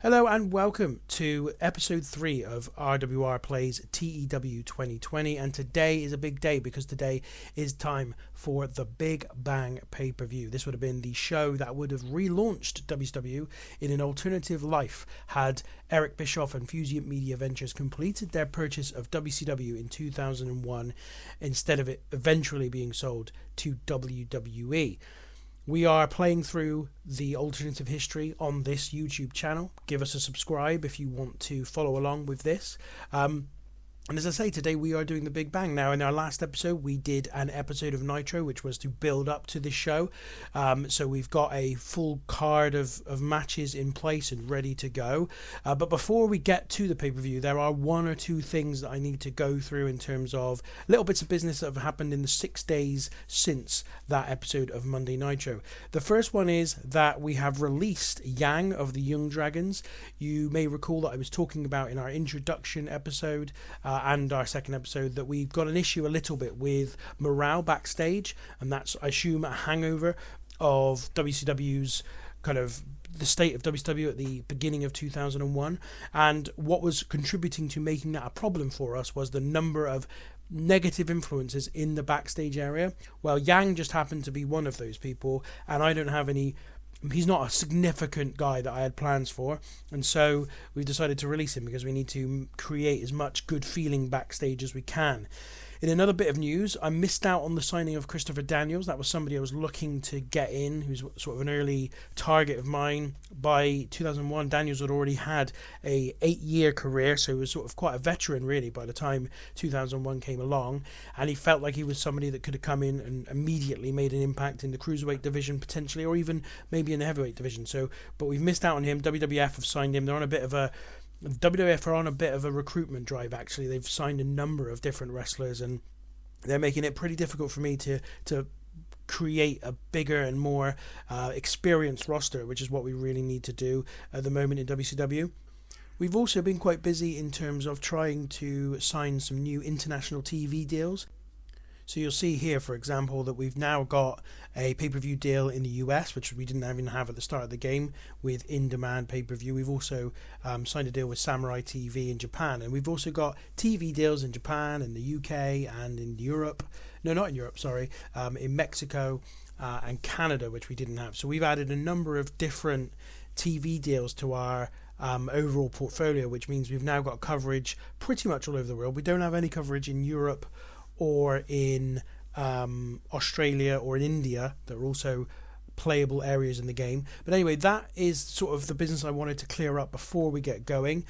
Hello and welcome to episode 3 of RWR Plays TEW 2020, and today is a big day because today is time for the Big Bang pay-per-view. This would have been the show that would have relaunched WCW in an alternative life had Eric Bischoff and Fusient Media Ventures completed their purchase of WCW in 2001 instead of it eventually being sold to WWE. We are playing through the alternative history on this YouTube channel. Give us a subscribe if you want to follow along with this. And as I say, today we are doing the Big Bang. Now, in our last episode, we did an episode of Nitro, which was to build up to this show. So we've got a full card of matches in place and ready to go. But before we get to the pay-per-view, there are one or two things that I need to go through in terms of little bits of business that have happened in the 6 days since that episode of Monday Nitro. The first one is that we have released Yang of the Young Dragons. You may recall that I was talking about in our introduction episode and our second episode that we've got an issue a little bit with morale backstage, and that's, I assume, a hangover of WCW's kind of the state of WCW at the beginning of 2001. And what was contributing to making that a problem for us was the number of negative influences in the backstage area. Well, Yang just happened to be one of those people, and I don't have any. He's not a significant guy that I had plans for, and so we've decided to release him because we need to create as much good feeling backstage as we can. In another bit of news, I missed out on the signing of Christopher Daniels. That was somebody I was looking to get in, who's sort of an early target of mine. By 2001, Daniels had already had a 8-year career, so he was sort of quite a veteran, really, by the time 2001 came along. And he felt like he was somebody that could have come in and immediately made an impact in the Cruiserweight division, potentially, or even maybe in the Heavyweight division. But we've missed out on him. WWF have signed him. They're on a bit of a... WWF are on a bit of a recruitment drive, actually. They've signed a number of different wrestlers, and they're making it pretty difficult for me to create a bigger and more experienced roster, which is what we really need to do at the moment in WCW. We've also been quite busy in terms of trying to sign some new international TV deals. So you'll see here, for example, that we've now got a pay-per-view deal in the US, which we didn't even have at the start of the game, with in-demand pay-per-view. We've also signed a deal with Samurai TV in Japan, and we've also got TV deals in Japan, in the UK, and in Europe. No, not in Europe, sorry, in Mexico and Canada, which we didn't have. So we've added a number of different TV deals to our overall portfolio, which means we've now got coverage pretty much all over the world. We don't have any coverage in Europe or in Australia or in India. That are also playable areas in the game. But anyway, that is sort of the business I wanted to clear up before we get going.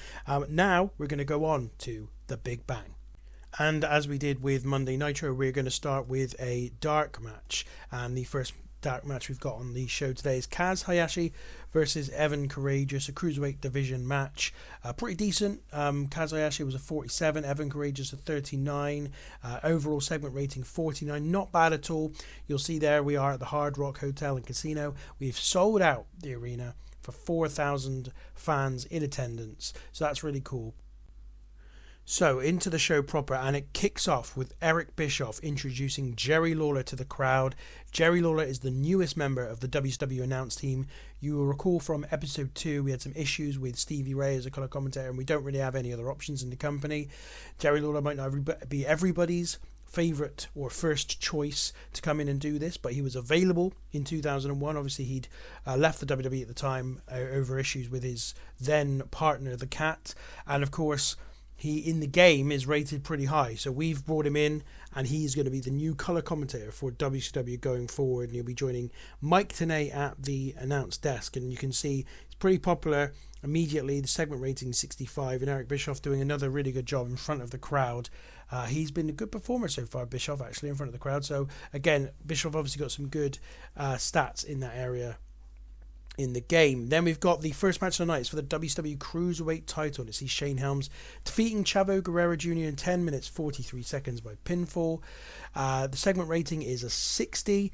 Now we're going to go on to the Big Bang. And as we did with Monday Nitro, we're going to start with a dark match. And the first dark match we've got on the show today is Kaz Hayashi versus Evan Courageous, a Cruiserweight division match. Pretty decent. Kaz Hayashi was a 47, Evan Courageous a 39. Overall segment rating 49. Not bad at all. You'll see there we are at the Hard Rock Hotel and Casino. We've sold out the arena for 4,000 fans in attendance. So that's really cool. So, into the show proper, and it kicks off with Eric Bischoff introducing Jerry Lawler to the crowd. Jerry Lawler is the newest member of the WCW announce team. You will recall from episode 2 we had some issues with Stevie Ray as a colour commentator, and we don't really have any other options in the company. Jerry Lawler might not be everybody's favourite or first choice to come in and do this, but he was available in 2001. Obviously he'd left the WWE at the time over issues with his then partner, the Cat, and of course he in the game is rated pretty high, so we've brought him in, and he's going to be the new colour commentator for WCW going forward, and he'll be joining Mike Tenay at the announce desk. And you can see it's pretty popular immediately. The segment rating 65, and Eric Bischoff doing another really good job in front of the crowd. He's been a good performer so far, Bischoff, actually, in front of the crowd. So again, Bischoff obviously got some good stats in that area in the game. Then we've got the first match of the night. It's for the WCW Cruiserweight title. And it sees Shane Helms defeating Chavo Guerrero Jr. in 10 minutes 43 seconds by pinfall. The segment rating is a 60.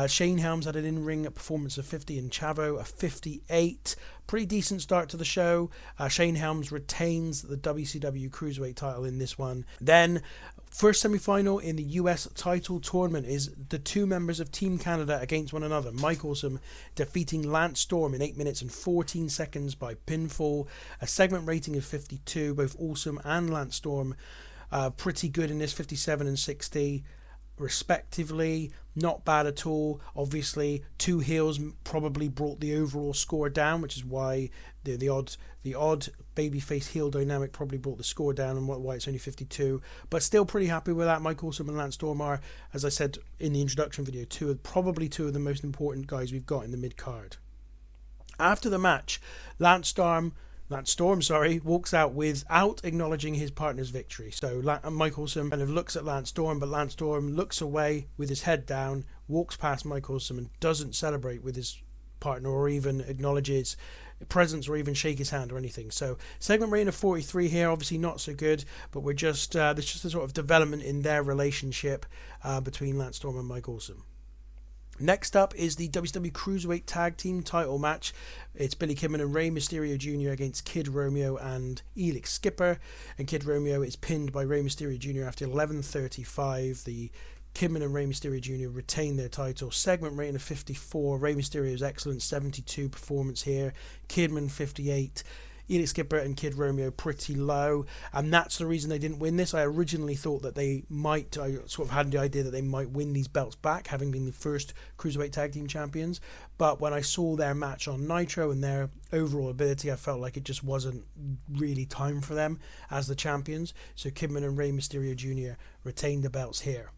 Shane Helms had an in-ring performance of 50 and Chavo a 58. Pretty decent start to the show. Shane Helms retains the WCW Cruiserweight title in this one. Then First semi-final in the US title tournament is the two members of Team Canada against one another. Mike Awesome defeating Lance Storm in 8 minutes and 14 seconds by pinfall. A segment rating of 52. Both Awesome and Lance Storm pretty good in this, 57 and 60 respectively. Not bad at all. Obviously, two heels probably brought the overall score down, which is why the odd babyface heel dynamic probably brought the score down, and why it's only 52. But still pretty happy with that. Mike Awesome and Lance Storm are, as I said in the introduction video, probably two of the most important guys we've got in the mid card. After the match, Lance Storm walks out without acknowledging his partner's victory. So Mike Awesome kind of looks at Lance Storm, but Lance Storm looks away with his head down, walks past Mike Awesome and doesn't celebrate with his partner or even acknowledge his presence or even shake his hand or anything. So segment rating of 43 here, obviously not so good, but we're just there's just a sort of development in their relationship between Lance Storm and Mike Awesome. Next up is the WCW Cruiserweight Tag Team title match. It's Billy Kidman and Rey Mysterio Jr. against Kid Romeo and Elix Skipper. And Kid Romeo is pinned by Rey Mysterio Jr. after 11:35. The Kidman and Rey Mysterio Jr. retain their title. Segment rating of 54. Rey Mysterio's excellent 72 performance here. Kidman 58. Elix Skipper and Kid Romeo pretty low, and that's the reason they didn't win this. I originally thought that I sort of had the idea that they might win these belts back, having been the first Cruiserweight Tag Team Champions, but when I saw their match on Nitro and their overall ability, I felt like it just wasn't really time for them as the champions, so Kidman and Rey Mysterio Jr. retained the belts here.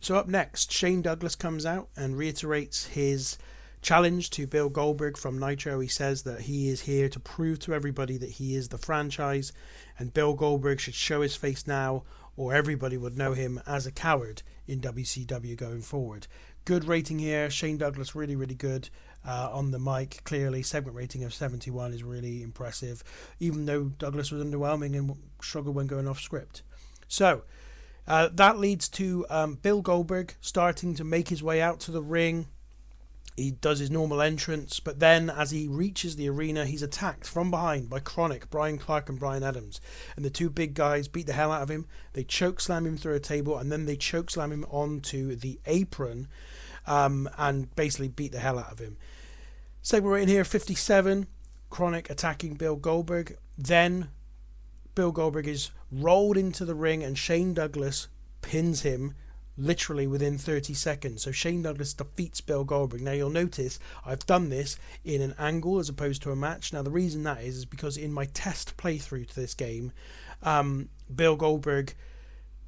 So up next, Shane Douglas comes out and reiterates his challenge to Bill Goldberg from Nitro. He says that he is here to prove to everybody that he is the franchise, and Bill Goldberg should show his face now or everybody would know him as a coward in WCW going forward. Good rating here. Shane Douglas really, really good on the mic. Clearly, segment rating of 71 is really impressive, even though Douglas was underwhelming and struggled when going off script. So that leads to Bill Goldberg starting to make his way out to the ring. He does his normal entrance, but then as he reaches the arena, he's attacked from behind by Chronic, Brian Clark and Brian Adams. And the two big guys beat the hell out of him. They choke slam him through a table, and then they choke slam him onto the apron and basically beat the hell out of him. Segment rating here, 57. Chronic attacking Bill Goldberg. Then Bill Goldberg is rolled into the ring and Shane Douglas pins him literally within 30 seconds. So Shane Douglas defeats Bill Goldberg. Now you'll notice I've done this in an angle as opposed to a match. Now the reason that is because in my test playthrough to this game, Bill Goldberg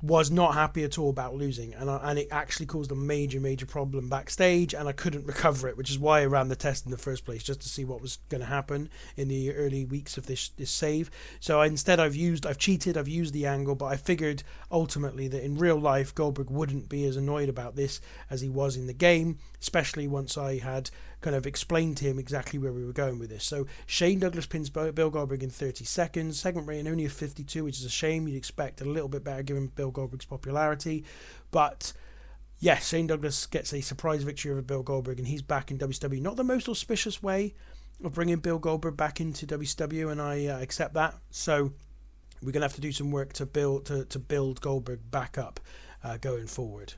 was not happy at all about losing, and it actually caused a major problem backstage, and I couldn't recover it, which is why I ran the test in the first place, just to see what was going to happen in the early weeks of this save. So instead I've cheated, I've used the angle, but I figured ultimately that in real life Goldberg wouldn't be as annoyed about this as he was in the game, especially once I had kind of explained to him exactly where we were going with this. So Shane Douglas pins Bill Goldberg in 30 seconds. Segment rating only of 52, which is a shame. You'd expect a little bit better given Bill Goldberg's popularity. But yes, Shane Douglas gets a surprise victory over Bill Goldberg, and he's back in WCW. Not the most auspicious way of bringing Bill Goldberg back into WCW, and I accept that. So we're going to have to do some work to build Goldberg back up going forward.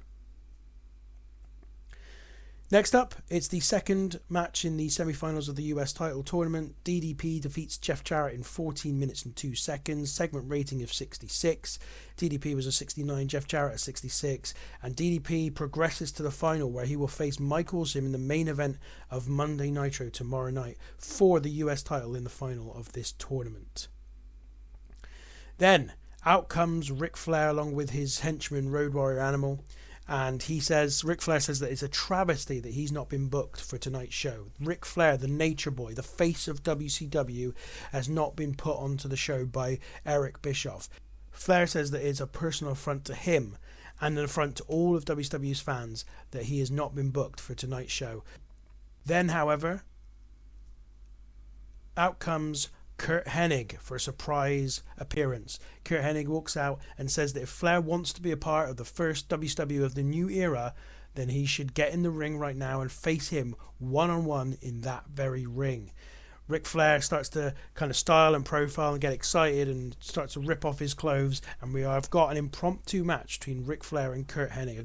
Next up, it's the second match in the semi-finals of the US title tournament. DDP defeats Jeff Jarrett in 14 minutes and 2 seconds. Segment rating of 66. DDP was a 69, Jeff Jarrett a 66. And DDP progresses to the final, where he will face Mike Awesome in the main event of Monday Nitro tomorrow night for the US title in the final of this tournament. Then, out comes Ric Flair along with his henchman Road Warrior Animal. And Ric Flair says that it's a travesty that he's not been booked for tonight's show. Ric Flair, the Nature Boy, the face of WCW, has not been put onto the show by Eric Bischoff. Flair says that it's a personal affront to him and an affront to all of WCW's fans that he has not been booked for tonight's show. Then, however, out comes Curt Hennig for a surprise appearance. Curt Hennig walks out and says that if Flair wants to be a part of the first WCW of the new era, then he should get in the ring right now and face him one-on-one in that very ring. Ric Flair starts to kind of style and profile and get excited and starts to rip off his clothes, and we have got an impromptu match between Ric Flair and Curt Hennig. A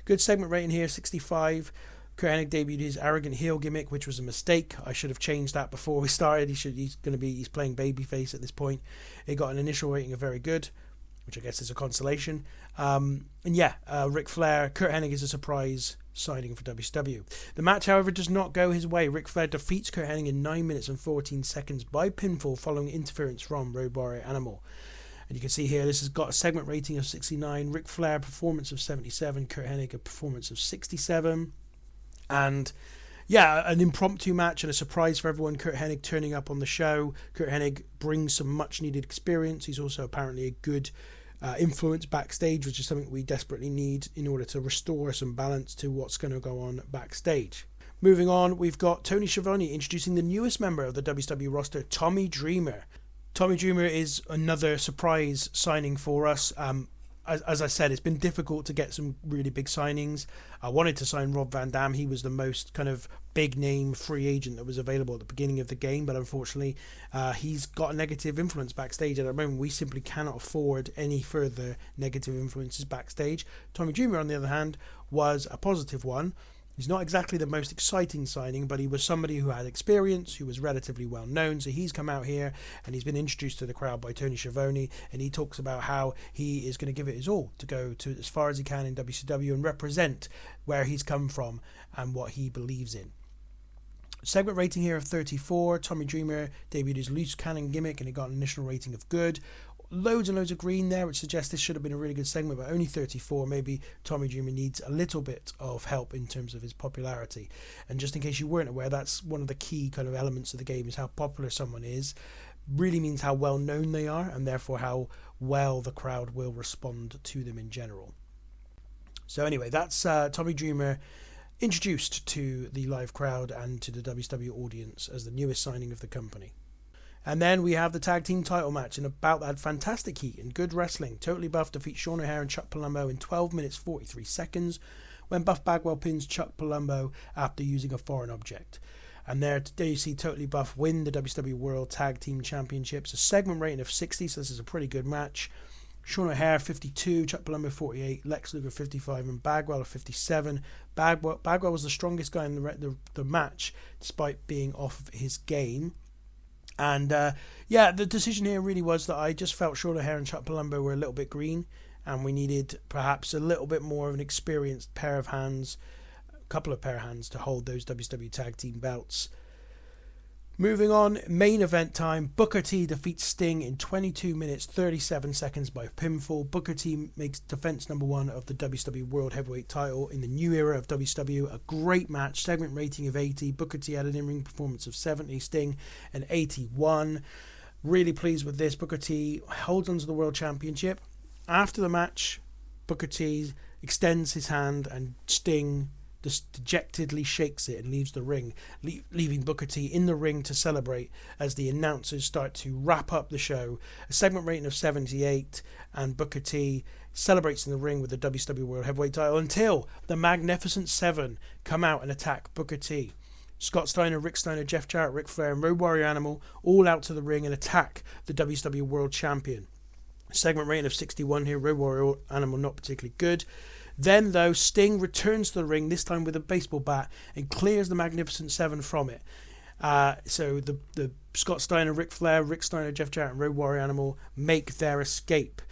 good segment rating here, 65. Curt Hennig debuted his arrogant heel gimmick, which was a mistake. I should have changed that before we started. He's playing babyface at this point. It got an initial rating of very good, which I guess is a consolation. Ric Flair, Curt Hennig is a surprise signing for WCW. The match, however, does not go his way. Ric Flair defeats Curt Hennig in 9 minutes and 14 seconds by pinfall following interference from Road Warrior Animal. And you can see here, this has got a segment rating of 69. Ric Flair, performance of 77. Curt Hennig, a performance of 67. And an impromptu match and a surprise for everyone. Curt Hennig turning up on the show. Curt Hennig brings some much needed experience. He's also apparently a good influence backstage, which is something we desperately need in order to restore some balance to what's going to go on backstage. Moving on, we've got Tony Schiavone introducing the newest member of the WCW roster, Tommy Dreamer. Tommy Dreamer is another surprise signing for us. As I said, it's been difficult to get some really big signings. I wanted to sign Rob Van Dam. He was the most kind of big name free agent that was available at the beginning of the game, but unfortunately he's got a negative influence backstage. At the moment, we simply cannot afford any further negative influences backstage. Tommy Dreamer, on the other hand, was a positive one. He's not exactly the most exciting signing, but he was somebody who had experience, who was relatively well known. So he's come out here and he's been introduced to the crowd by Tony Schiavone, and he talks about how he is going to give it his all to go to as far as he can in WCW and represent where he's come from and what he believes in. Segment rating here of 34. Tommy Dreamer debuted his loose cannon gimmick and he got an initial rating of good. Loads and loads of green there, which suggests this should have been a really good segment, but only 34. Maybe Tommy Dreamer needs a little bit of help in terms of his popularity. And just in case you weren't aware, that's one of the key kind of elements of the game, is how popular someone is. Really means how well known they are, and therefore how well the crowd will respond to them in general. So anyway, that's Tommy Dreamer introduced to the live crowd and to the WCW audience as the newest signing of the company. And then we have the tag team title match, and about that fantastic heat and good wrestling. Totally Buff defeats Sean O'Haire and Chuck Palumbo in 12 minutes 43 seconds when Buff Bagwell pins Chuck Palumbo after using a foreign object. And there you see Totally Buff win the WCW World Tag Team Championships. A segment rating of 60, so this is a pretty good match. Sean O'Haire 52, Chuck Palumbo 48, Lex Luger 55, and Bagwell 57. Bagwell was the strongest guy in the match, despite being off of his game. And the decision here really was that I just felt Sean O'Haire and Chuck Palumbo were a little bit green, and we needed perhaps a little bit more of an experienced pair of hands, a couple of pair of hands to hold those WCW tag team belts. Moving on, main event time. Booker T defeats Sting in 22 minutes 37 seconds by pinfall. Booker T makes defense number 1 of the WCW World Heavyweight title in the new era of WCW. A great match, segment rating of 80. Booker T had an in-ring performance of 70, Sting an 81. Really pleased with this. Booker T holds on to the World Championship. After the match, Booker T extends his hand and Sting just dejectedly shakes it and leaves the ring, leaving Booker T in the ring to celebrate as the announcers start to wrap up the show. A segment rating of 78, and Booker T celebrates in the ring with the WCW World Heavyweight title until the Magnificent Seven come out and attack Booker T. Scott Steiner, Rick Steiner, Jeff Jarrett, Ric Flair, and Road Warrior Animal all out to the ring and attack the WCW World Champion. Segment rating of 61 here. Road Warrior Animal not particularly good. Then, though, Sting returns to the ring, this time with a baseball bat, and clears the Magnificent Seven from it. So the Scott Steiner, Ric Flair, Rick Steiner, Jeff Jarrett, and Road Warrior Animal make their escape.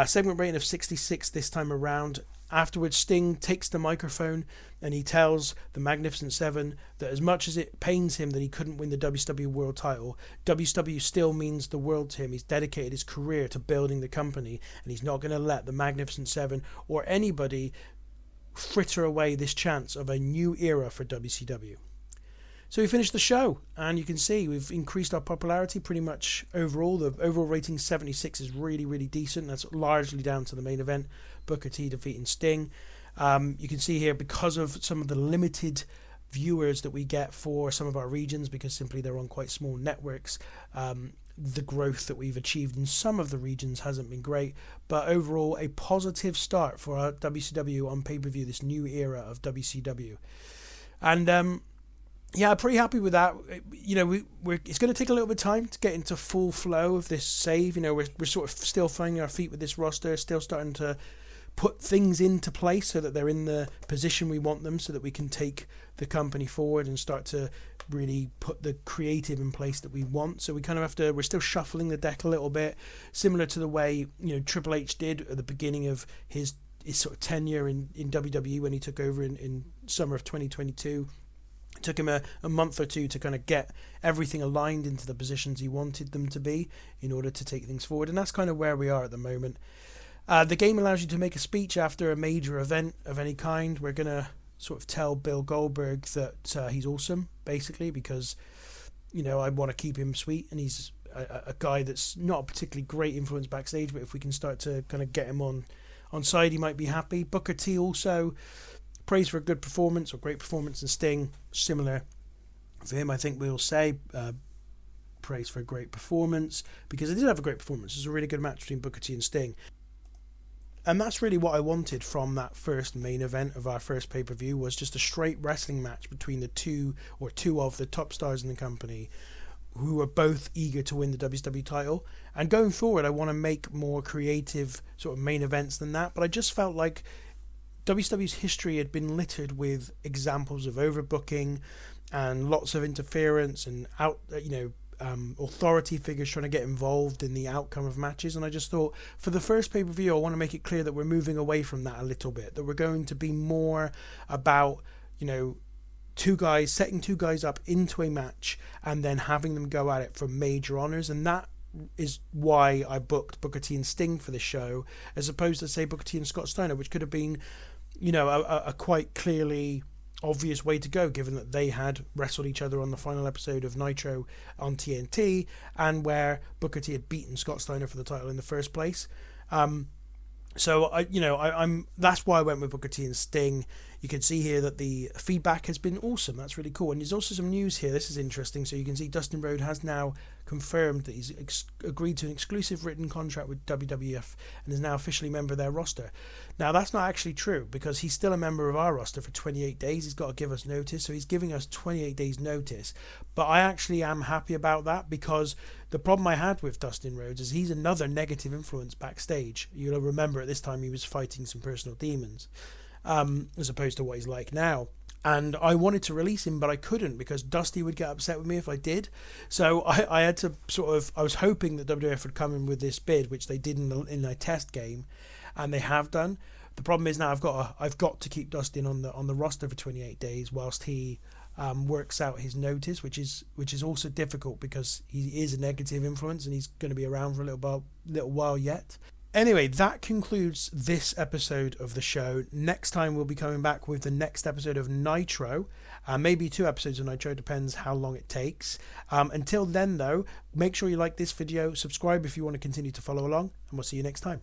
Segment rating of 66 this time around. Afterwards, Sting takes the microphone and he tells the Magnificent Seven that as much as it pains him that he couldn't win the WCW World title, WCW still means the world to him. He's dedicated his career to building the company, and he's not going to let the Magnificent Seven or anybody fritter away this chance of a new era for WCW. So we finished the show, and you can see we've increased our popularity pretty much overall. The overall rating 76 is really, really decent. That's largely down to the main event, Booker T defeating Sting. You can see here, because of some of the limited viewers that we get for some of our regions, because simply they're on quite small networks, the growth that we've achieved in some of the regions hasn't been great. But overall, a positive start for our WCW on pay-per-view, this new era of WCW. And yeah, I'm pretty happy with that. You know, it's going to take a little bit of time to get into full flow of this save. You know, we're sort of still finding our feet with this roster, still starting to put things into place so that they're in the position we want them, so that we can take the company forward and start to really put the creative in place that we want. So we kind of have to, we're still shuffling the deck a little bit, similar to the way, you know, Triple H did at the beginning of his sort of tenure in WWE when he took over in summer of 2022. It took him a month or two to kind of get everything aligned into the positions he wanted them to be in order to take things forward, and that's kind of where we are at the moment. The game allows you to make a speech after a major event of any kind. We're going to sort of tell Bill Goldberg that he's awesome, basically, because, you know, I want to keep him sweet, and he's a guy that's not a particularly great influence backstage, but if we can start to kind of get him on side, he might be happy. Booker T also praise for a good performance or great performance, and Sting, similar for him, I think we'll say praise for a great performance, because they did have a great performance. It was a really good match between Booker T and Sting. And that's really what I wanted from that first main event of our first pay-per-view, was just a straight wrestling match between the two of the top stars in the company, who are both eager to win the WCW title. And going forward, I want to make more creative sort of main events than that, but I just felt like WCW's history had been littered with examples of overbooking and lots of interference and authority figures trying to get involved in the outcome of matches. And I just thought, for the first pay-per-view, I want to make it clear that we're moving away from that a little bit, that we're going to be more about, you know, setting two guys up into a match and then having them go at it for major honors. And that is why I booked Booker T and Sting for the show, as opposed to, say, Booker T and Scott Steiner, which could have been, you know, a quite clearly obvious way to go, given that they had wrestled each other on the final episode of Nitro on TNT, and where Booker T had beaten Scott Steiner for the title in the first place. So that's why I went with Booker T and Sting. You can see here that the feedback has been awesome. That's really cool. And there's also some news here. This is interesting. So you can see Dustin Rhodes has now confirmed that he's agreed to an exclusive written contract with WWF and is now officially a member of their roster. Now, that's not actually true, because he's still a member of our roster for 28 days. He's got to give us notice. So he's giving us 28 days notice. But I actually am happy about that, because the problem I had with Dustin Rhodes is he's another negative influence backstage. You'll remember at this time he was fighting some personal demons, as opposed to what he's like now. And I wanted to release him, but I couldn't, because Dusty would get upset with me if I did. So I had to I was hoping that WWF would come in with this bid, which they did in a test game, and they have done. The problem is now I've got to keep Dustin on the roster for 28 days whilst he works out his notice, which is also difficult, because he is a negative influence and he's going to be around for a little while yet. Anyway, that concludes this episode of the show. Next time we'll be coming back with the next episode of Nitro. Maybe 2 episodes of Nitro, depends how long it takes. Until then, though, make sure you like this video, subscribe if you want to continue to follow along, and we'll see you next time.